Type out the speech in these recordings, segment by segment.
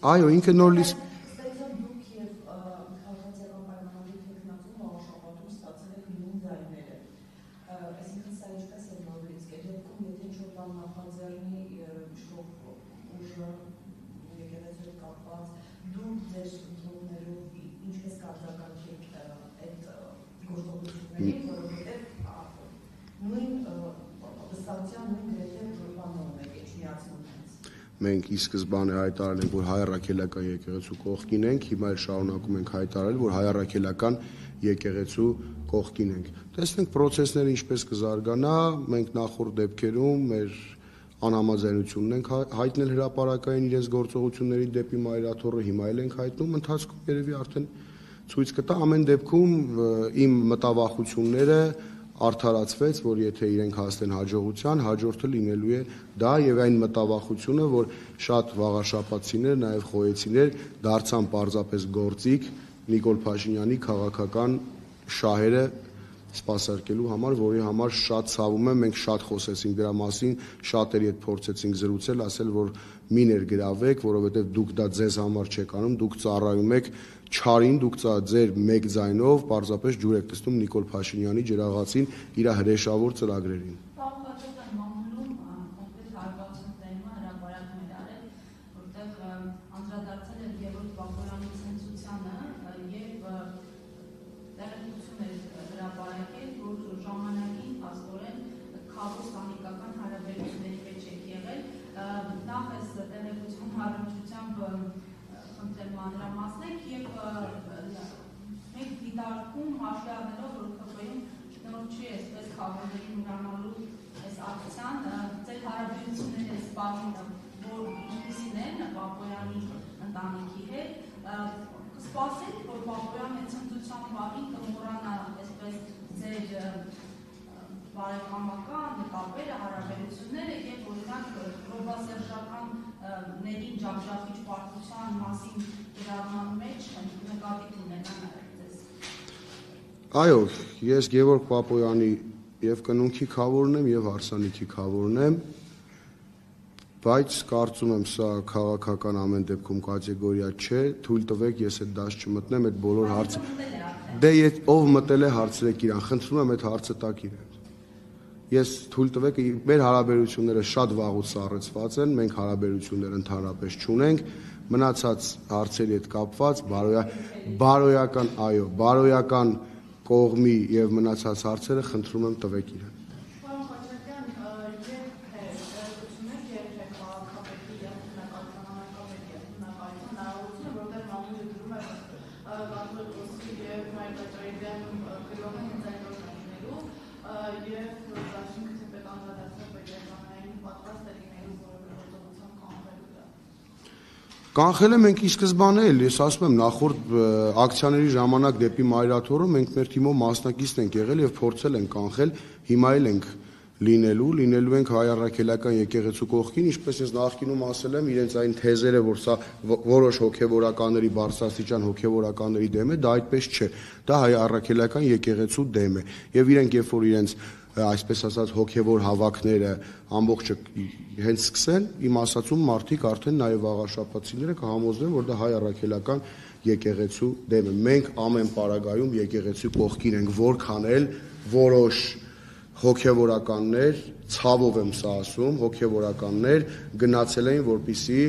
Այո, ինքը նոր լիստ Մենք ի սկզբանե հայտարարել ենք, որ հայ առաքելական եկեղեցու կողքին ենք, հիմա էլ շարունակում ենք հայտարարել, որ հայ առաքելական եկեղեցու կողքին ենք։ Տեսնենք process-ները ինչպես կզարգանա, մենք նախորդ դեպքերում մեր անհամաձայնությունն ենք հայտնել հրապարակային իրենց գործողությունների դեպի մայրաթոռը, հիմա էլ ենք հայտնում, ընթացքում երևի արդեն ցույց կտա, ամեն դեպքում իմ մտավախությունները արդարացվեց, որ եթե իրենք հասնեն հաջողության, հաջորդը լինելու է դա եւ այն մտավախությունը, որ շատ վաղաշապացիներ, նաեւ խոյեցիներ դարձան պարզապես գործիք Նիկոլ Փաշինյանի քաղաքական շահերը սպասարկելու համար, որի համար շատ ցավում եմ, մենք շատ խոսեցինք դրա մասին, շատերի հետ փորձեցինք զրուցել, ասել, որ մի ներգրավեք, որովհետեւ դուք դա ձեզ համար չեք անում, դուք ծառայում եք չարին, դուք ձեր մեկ ձայնով պարզապես ջուր եք տեսնում Նիկոլ Փաշինյանի ջրաղացին իր հրեշավոր ծրագրերին։ Բարեկամական կապերը, հարաբերությունները եւ օրինակ ռոբասերժական ներին ջախջախիչ պարտության մասին դրաման մեջ նկատի ունենան այդպես։ Այո, ես Գևորգ Պապոյանի եւ կնունքի քավորն եմ եւ հարսանիքի քավորն եմ, բայց կարծում եմ սա քաղաքական ամեն դեպքում կատեգորիա չէ, թույլ տվեք ես այդ դաշ չմտնեմ, այդ բոլոր հարցը։ Դե ով մտել է հարցրեք իրան, խնդրում եմ այդ հարցը տակ իրեն։ Ես թույլ տվեք, մեր հարաբերությունները շատ վաղուց սառեցված են, մենք հարաբերություններ ընդհանրապես չունենք, մնացած հարցերի հետ կապված բարոյական կողմի եւ մնացած հարցերը խնդրում եմ տվեք իրեն։ Կանխել եմ մենք ի սկզբանե էլ, ես ասում եմ նախորդ ակցիաների ժամանակ դեպի մայրաթոռը մենք մեր թիմով մասնակիցն ենք եղել եւ փորձել ենք կանխել, հիմա էլ ենք լինելու ենք հայ առաքելական եկեղեցու կողքին, ինչպես ես նախկինում ասել եմ, իրենց այն թեզերը, որ սա որոշ հոգեվորականների բարձրաստիճան հոգեվորականների դեմ է, դա այդպես չէ, դա հայ առաքելական եկեղեցու դեմ է եւ իրենք երբ որ իրենց այսպես ասած հոգևոր հավաքները ամբողջը հենց սկսեն, իմ ասացում մարդիկ արդեն նաև աղաշապացիները կհամոզվեն, որ դա հայ առաքելական եկեղեցու դեմ է։ Մենք ամեն պարագայում եկեղեցու կողքին ենք, որքան էլ որոշ հոգևորականներ, ցավով եմ սա ասում, հոգևորականներ գնացել էին, որպիսի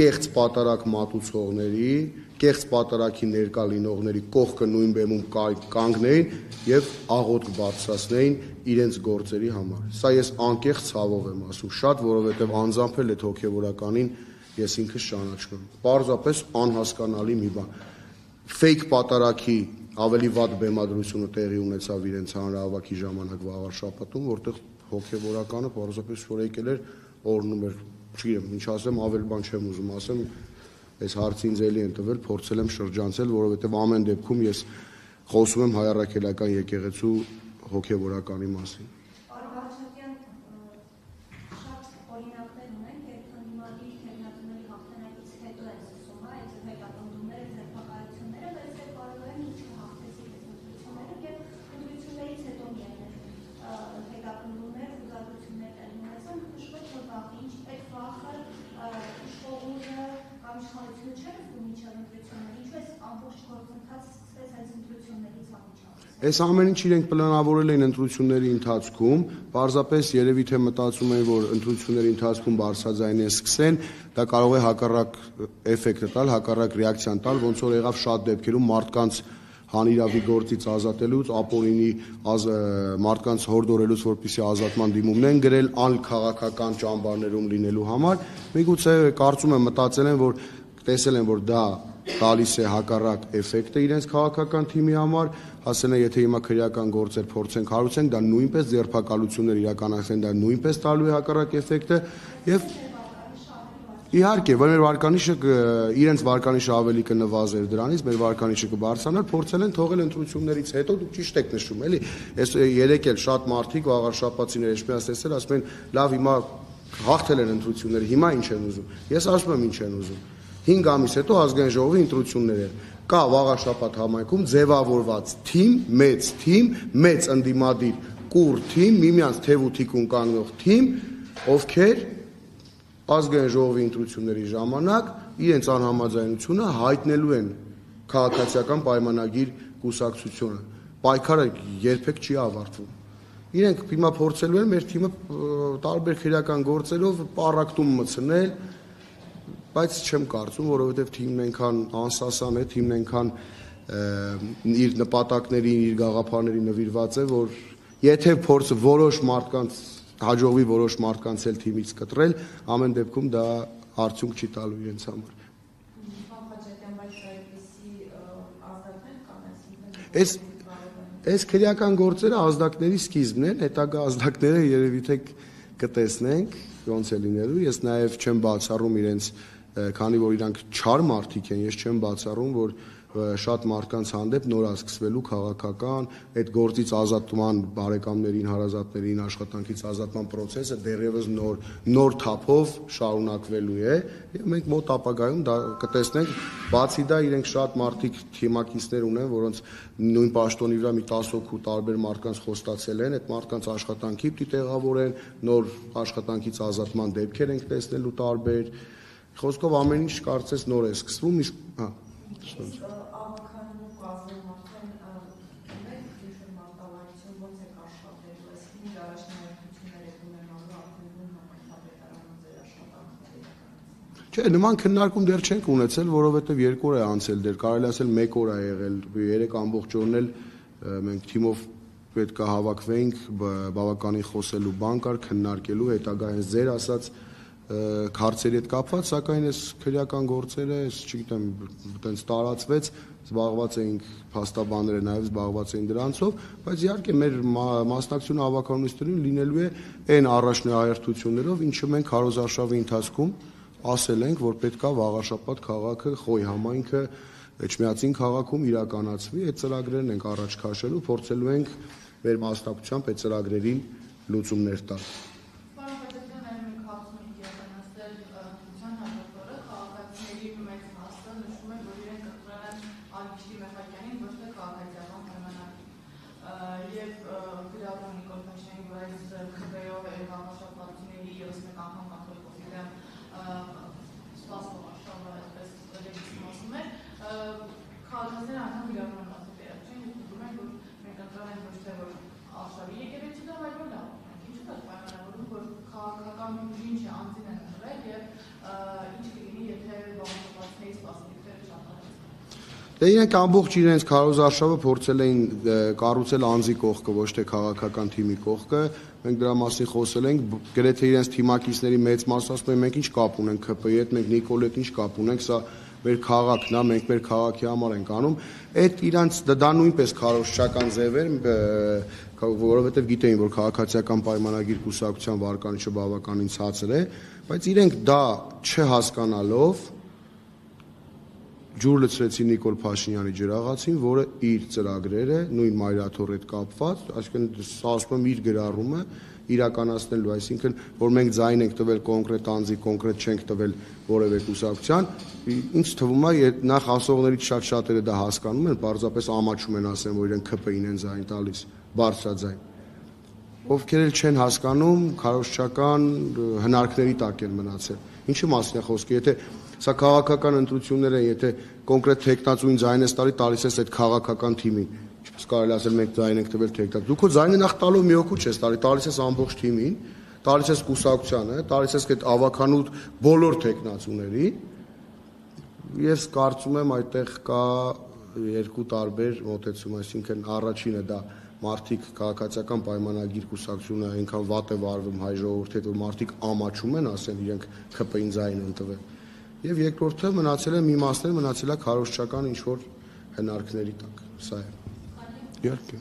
կեղծ պատարակ մատուցողների, կեղծ պատարակի ներկա լինողների կողքը նույն բեմում կանգնեին եւ աղոթք բարձրացնեին իրենց գործերի համար։ Սա ես անկեղծ ցավով եմ ասում, շատ, որովհետեւ անձամբ էլ այդ հոգևորականին ես ինքս ճանաչում եմ։ Պարզապես անհասկանալի մի բան։ Ֆեյք պատարակի ավելի վատ բեմադրությունը տեղի ունեցավ իրենց հանրահավաքի ժամանակ վաղար շաբաթում, որտեղ հոգևորականը պարզապես որ եկել էր օրնում էր, չգիտեմ, ինչ ասեմ, ավել բան չեմ ուզում ասեմ, այս հարցը ինձ էլի են տվել, փորձել եմ շրջանցել, որովհետև ամեն դեպքում ես խոսում եմ հայ առաքելական եկեղեցու հոգևորականի մասին։ կառավարությունը չէ ըստ միջև ընտրությունների, ինչու է ամբողջ գործընթացը սկսվեց այս ընտրություններից անմիջապես։ Այս ամեն ինչ իրենք պլանավորել են ընտրությունների ընթացքում, պարզապես երևի թե մտածում են, որ ընտրությունների ընթացքում բարձրաձայն են սկսեն, դա կարող է հակառակ էֆեկտ տալ, հակառակ ռեակցիան տալ, ոնց որ եղավ շատ դեպքերում մարդկանց հանիրավի գործից ազատելուց, ապօրինի մարդկանց հորդորելուց, որպեսզի ազատման դիմումն են գրել անքաղաքական ճամբարներում լինելու համար, միգուցե կարծում եմ մտածել են, որ տեսել են, որ դա տալիս է հակառակ էֆեկտը իրենց քաղաքական թիմի համար, ասել են, եթե հիմա քրեական գործեր փորձենք հարուցենք, դա նույնպես ձերբակալություններ իրականացնեն, դա նույնպես տալու է հակառակ էֆեկտը եւ իհարկե, որ մեր վարկանիշը իրենց վարկանիշը ավելի կնվազեր դրանից, մեր վարկանիշը կբարձրանար, փորձել են թողել ընտրություններից հետո, դուք ճիշտ եք նշում, էլի, այս երեք էլ շատ մարդիկ վաղ շաբաթցիներ էջմիած տեսել, ասում են, լավ, հիմա հաղթել են ընտրությունները, հիմա ինչ են ուզում։ Ես ասում եմ ինչ են ուզում։ 5 ամիս հետո ազգային ժողովի ընտրություններ են։ Կա վաղաշաբաթ համայնքում ձևավորված թիմ, մեծ ընդդիմադիր կուր թիմ, միմյանց թև ու թիկուն կանգնող թիմ, ովքեր ազգային ժողովի ընտրությունների ժամանակ իրենց անհամաձայնությունը հայտնելու են քաղաքացիական պայմանագիր կուսակցությունը։ Պայքարը երբեք չի ավարտվում։ Իրենք հիմա փորձելու են մեր թիմը տարբեր քրեական գործերով պառակտում մտցնել, բայց չեմ կարծում, որովհետև թիմն այնքան անսասան է, թիմն այնքան իր նպատակներին, իր գաղափարներին նվիրված է, որ եթե փորձը որոշ մարդկանց հաջողվի որոշ մարդկանց էլ թիմից կտրել, ամեն դեպքում դա արդյունք չի տալու իրենց համար։ Այս քրեական գործերը ազդակների սկիզբն են, հետագա ազդակները երևի թե կտեսնենք, ոնց է լինելու, ես նաև չեմ բացառում իրենց, քանի որ իրանք չար մարդիկ են, ես չեմ բացառում, որ շատ մարդկանց հանդեպ նոր է սկսվելու քաղաքական այդ գործից ազատման բարեկամներին, հարազատներին, աշխատանքից ազատման process-ը դեռևս նոր թափով շարունակվելու է եւ մենք մոտ ապագայում դա կտեսնենք, բացի դա իրենք շատ մարդիկ թիմակիցներ ունեն, որոնց նույն պաշտոնի վրա մի 10 հոգու տարբեր մարդկանց խոստացել են, այդ մարդկանց աշխատանքի պիտի տեղավորեն, նոր աշխատանքից ազատման դեպքեր ենք տեսնելու տարբեր, խոսքով ամեն ինչ կարծես նոր է սկսվում, իսկ Չէ, նման քննարկում դեռ չենք ունեցել, որովհետև 2 օր է անցել դեռ, կարելի ասել 1 օր է եղել, 3 ամբողջ օրն էլ մենք թիմով պետք է հավաքվեինք, բավականին խոսելու բան կար, քննարկելու, հետագա հենց ձեր ասած հարցերի հետ կապված, սակայն այս քրեական գործերը, չգիտեմ, այտենց տարածվեց, զբաղված էինք փաստաբանները նաև զբաղված էին դրանցով, բայց իհարկե մեր մասնակցությունը հավաքականություններին լինելու է այն առաջնահերթություններով, ինչը մենք քարոզարշավի ընթացքում ասել ենք, որ պետք է վաղաշաբաթ քաղաքը, Խոյ համայնքը, Էջմիածին քաղաքում իրականացվի, այդ ծրագրերն ենք առաջ քաշելու, փորձելու ենք մեր մասնակցությամբ այդ ծրագրերին լուծումներ տալ։ Դե իրենք ամբողջ իրենց քարոզարշավը փորձել էին կառուցել անձի կողքը, ոչ թե քաղաքական թիմի կողքը, մենք դրա մասին խոսել ենք, գրեթե իրենց թիմակիցների մեծ մասը ասում են, մենք ինչ կապ ունենք ՔՊ-ի հետ, մենք Նիկոլի հետ ինչ կապ ունենք, սա մեր քաղաքն է, մենք մեր քաղաքի համար ենք անում, այդ իրանց դա նույնպես քարոզչական ձև էր, որովհետև գիտեին, որ քաղաքացիական պայմանագիր կուսակցության վարկանիշը բավականին ցածր է, բայց իրենք դա չհասկանալով ջուր լցրեցին Նիկոլ Փաշինյանի ջրաղացին, որը իր ծրագրերը նույն մայրաթոռի հետ կապված, այսինքն ասում եմ իր գրառումը իրականացնելու, այսինքն որ մենք ձայն ենք տվել կոնկրետ անձի, կոնկրետ չենք տվել որևէ կուսակցության, ինձ թվում է նախ ասողներից շատերը դա հասկանում են, պարզապես ամաչում են ասեն, որ իրենք ՔՊ-ին են ձայն տալիս, բարձրաձայն։ Ովքեր էլ չեն հասկանում, քարոզչական հնարքների տակ են մնացել։ Ինչի մասին է խոսքը, եթե Սա քաղաքական ընտրություններ են, եթե կոնկրետ տեխնացուին ձայն ես տալիս ես այդ քաղաքական թիմին, ինչպես կարելի ասել մենք ձայն ենք տվել տեխնացու։ Դու քո ձայնը նախ տալու մի հոգու չես տալիս ես ամբողջ թիմին, տալիս ես կուսակցությանը, տալիս ես այդ ավականու բոլոր տեխնացուներին։ Ես կարծում եմ այդտեղ կա երկու տարբեր մոտեցում, այսինքն առաջինը դա մարդիկ քաղաքացիական պայմանագիր կուսակցությունը այնքան վատ է վարվում հայ ժողովրդի հետ, որ մարդիկ ամաչում են, ասեն իրենք ՔՊ-ին ձայն են տվել։ Եվ երկրորդը մնացել է մի մասներ, մնացել է քարոզչական ինչ-որ հնարքների տակ։ Սա է։ Իհարկե։